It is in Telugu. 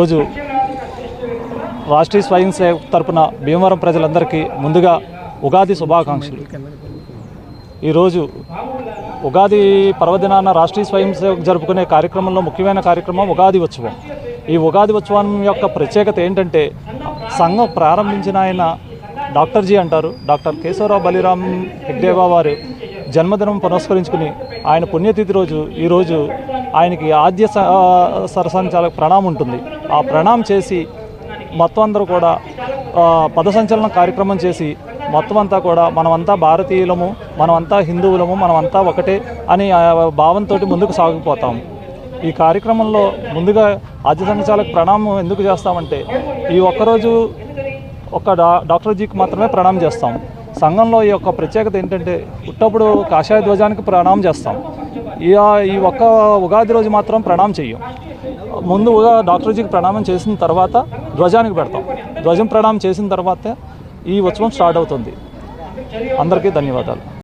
రోజు రాష్ట్రీయ స్వయం సేవక్ తరపున భీమవరం ప్రజలందరికీ ముందుగా ఉగాది శుభాకాంక్షలు. ఈరోజు ఉగాది పర్వదినాన రాష్ట్రీయ స్వయం సేవక్ జరుపుకునే కార్యక్రమంలో ముఖ్యమైన కార్యక్రమం ఉగాది ఉత్సవం. ఈ ఉగాది ఉత్సవం యొక్క ప్రత్యేకత ఏంటంటే, సంఘం ప్రారంభించిన ఆయన డాక్టర్ జీ అంటారు, డాక్టర్ కేశవరావు బలిరామ్ హెగ్డేవా వారు జన్మదినం పురస్కరించుకుని ఆయన పుణ్యతిథి రోజు ఈరోజు ఆయనకి ఆద్య సరసంచాలక ప్రణామం ఉంటుంది. ఆ ప్రణామం చేసి మొత్తం అందరూ కూడా పదసంచలన కార్యక్రమం చేసి మొత్తం అంతా కూడా మనమంతా భారతీయులము, మనమంతా హిందువులము, మనమంతా ఒకటే అని భావంతో ముందుకు సాగిపోతాము. ఈ కార్యక్రమంలో ముందుగా ఆద్య సంచాలక ప్రణామం ఎందుకు చేస్తామంటే, ఈ ఒక్కరోజు ఒక డాక్టర్ జీకి మాత్రమే ప్రణామం చేస్తాం. సంఘంలో ఈ యొక్క ప్రత్యేకత ఏంటంటే, పుట్టప్పుడు కాషాయ ధ్వజానికి ప్రణామం చేస్తాం. ఈ ఒక్క ఉగాది రోజు మాత్రం ప్రణామం చెయ్యం. ముందుగా డాక్టర్ జీకి ప్రణామం చేసిన తర్వాత ధ్వజానికి పెడతాం. ధ్వజం ప్రణామం చేసిన తర్వాత ఈ ఉత్సవం స్టార్ట్ అవుతుంది. అందరికీ ధన్యవాదాలు.